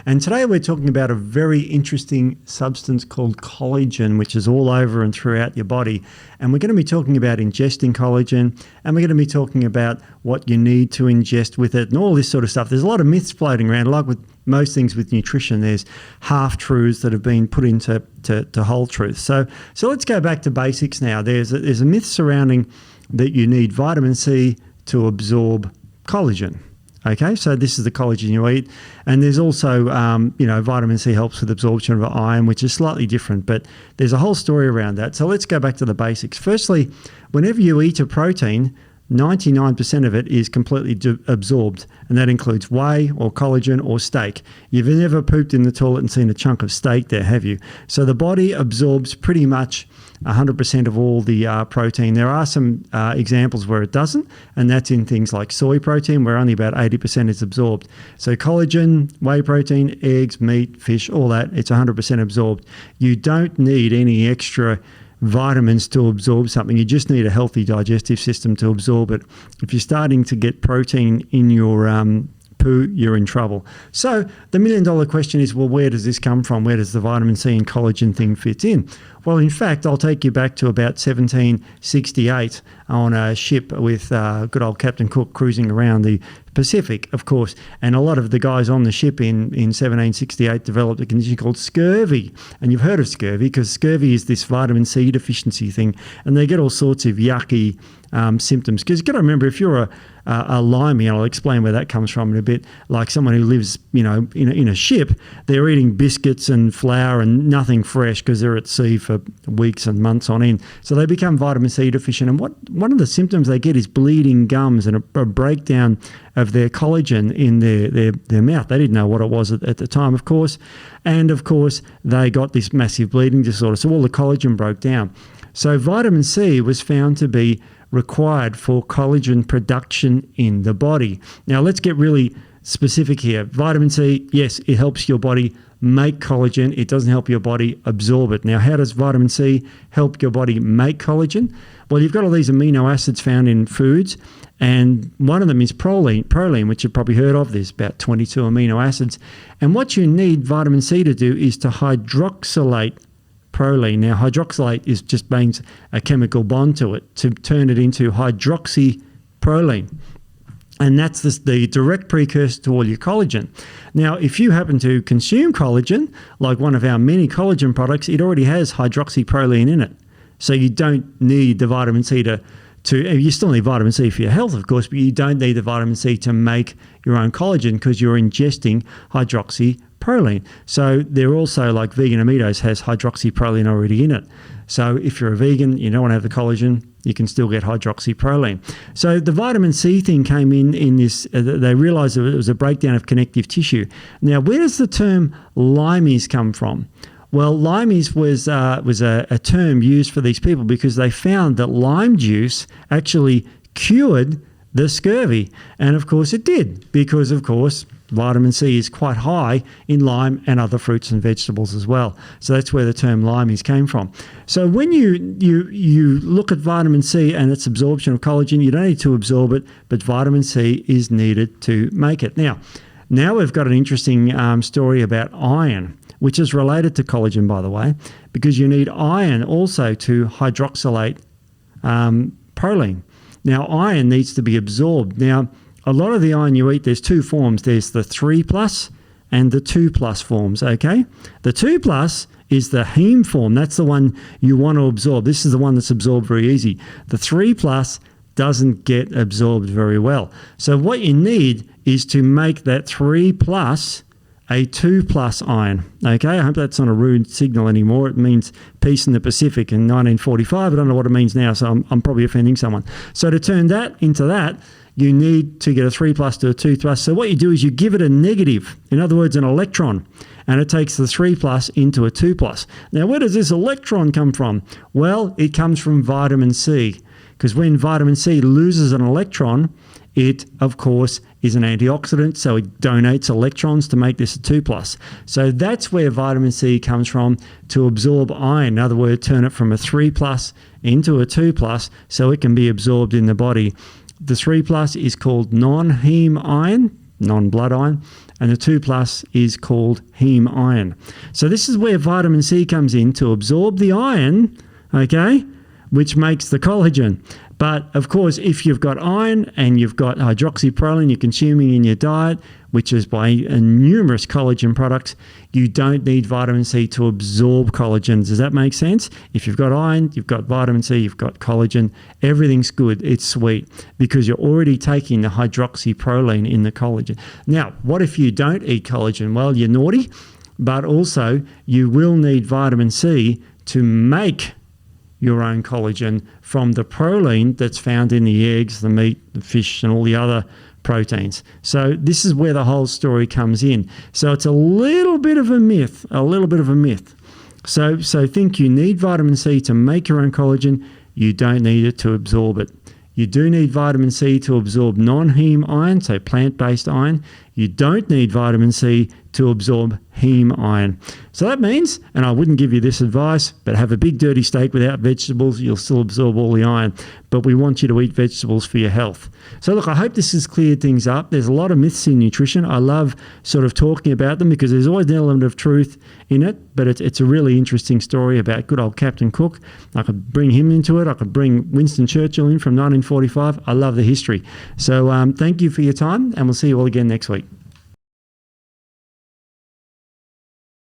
And today we're talking about a very interesting substance called collagen, which is all over and throughout your body. And we're going to be talking about ingesting collagen, and we're going to be talking about what you need to ingest with it and all this sort of stuff. There's a lot of myths floating around, like with most things with nutrition. There's half-truths that have been put into whole truths. So let's go back to basics now. There's a myth surrounding that you need vitamin C to absorb collagen. Okay, so this is the collagen you eat. And there's also, vitamin C helps with absorption of iron, which is slightly different, but there's a whole story around that. So let's go back to the basics. Firstly, whenever you eat a protein, 99% of it is completely absorbed, and that includes whey or collagen or steak. You've never pooped in the toilet and seen a chunk of steak there, have you? So the body absorbs pretty much 100% of all the protein. There are some examples where it doesn't, and that's in things like soy protein, where only about 80% is absorbed. So collagen, whey protein, eggs, meat, fish, all that, it's 100% absorbed. You don't need any extra vitamins to absorb something. You just need a healthy digestive system to absorb it. If you're starting to get protein in your poo, you're in trouble. So the $1 million question is, well, where does this come from? Where does the vitamin C and collagen thing fit in? Well, in fact, I'll take you back to about 1768 on a ship with good old Captain Cook cruising around the Pacific, of course. And a lot of the guys on the ship in 1768 developed a condition called scurvy. And you've heard of scurvy because scurvy is this vitamin C deficiency thing. And they get all sorts of yucky symptoms. Because you've got to remember, if you're a limey, and I'll explain where that comes from in a bit, like someone who lives, in a ship, they're eating biscuits and flour and nothing fresh because they're at sea for weeks and months on end. So they become vitamin C deficient. And one of the symptoms they get is bleeding gums and a breakdown of their collagen in their mouth. They didn't know what it was at the time, of course. And, of course, they got this massive bleeding disorder. So all the collagen broke down. So vitamin C was found to be required for collagen production in the body. Now, let's get really specific here. Vitamin C, yes, it helps your body make collagen. It doesn't help your body absorb it. Now, how does vitamin C help your body make collagen? Well, you've got all these amino acids found in foods, and one of them is proline, which you've probably heard of. There's about 22 amino acids. And what you need vitamin C to do is to hydroxylate proline. Now, hydroxylate is just means a chemical bond to it to turn it into hydroxyproline. And that's the direct precursor to all your collagen. Now, if you happen to consume collagen, like one of our many collagen products, it already has hydroxyproline in it. So you don't need the vitamin C to you still need vitamin C for your health, of course, but you don't need the vitamin C to make your own collagen because you're ingesting hydroxyproline. So they're also, like vegan Amitos has hydroxyproline already in it. So if you're a vegan, you don't want to have the collagen, you can still get hydroxyproline. So the vitamin C thing came in this, they realized that it was a breakdown of connective tissue. Now, where does the term limeys come from? Well, limeys was a term used for these people because they found that lime juice actually cured the scurvy. And of course it did, because of course vitamin C is quite high in lime and other fruits and vegetables as well. So that's where the term limeys came from. So when you look at vitamin C and its absorption of collagen, you don't need to absorb it, but vitamin C is needed to make it. Now we've got an interesting story about iron, which is related to collagen, by the way, because you need iron also to hydroxylate proline. Now, iron needs to be absorbed. Now, a lot of the iron you eat, there's two forms. There's the 3+ and the 2+ forms, okay? The 2+ is the heme form. That's the one you want to absorb. This is the one that's absorbed very easy. The 3+ doesn't get absorbed very well. So what you need is to make that 3+ a 2+ iron. Okay, I hope that's not a rude signal anymore. It means peace in the Pacific in 1945. I don't know what it means now, so I'm probably offending someone. So to turn that into that, you need to get a 3+ to a 2+. So what you do is you give it a negative, in other words, an electron, and it takes the 3+ into a 2+. Now, where does this electron come from? Well, it comes from vitamin C, because when vitamin C loses an electron, it, of course, is an antioxidant, so it donates electrons to make this a 2+. So that's where vitamin C comes from, to absorb iron. In other words, turn it from a 3+ into a 2+ so it can be absorbed in the body. The 3+ is called non-heme iron, non-blood iron, and the 2 plus is called heme iron. So this is where vitamin C comes in to absorb the iron, okay, which makes the collagen. But of course, if you've got iron and you've got hydroxyproline you're consuming in your diet, which is by numerous collagen products, you don't need vitamin C to absorb collagen. Does that make sense? If you've got iron, you've got vitamin C, you've got collagen, everything's good. It's sweet because you're already taking the hydroxyproline in the collagen. Now, what if you don't eat collagen? Well, you're naughty, but also you will need vitamin C to make your own collagen from the proline that's found in the eggs, the meat, the fish, and all the other proteins. So this is where the whole story comes in. So it's a little bit of a myth, So think you need vitamin C to make your own collagen. You don't need it to absorb it. You do need vitamin C to absorb non-heme iron, so plant-based iron. You don't need vitamin C to absorb heme iron. So that means, and I wouldn't give you this advice, but have a big dirty steak without vegetables, you'll still absorb all the iron. But we want you to eat vegetables for your health. So look, I hope this has cleared things up. There's a lot of myths in nutrition. I love sort of talking about them because there's always an element of truth in it, but it's a really interesting story about good old Captain Cook. I could bring him into it. I could bring Winston Churchill in from 1945. I love the history. So thank you for your time, and we'll see you all again next week.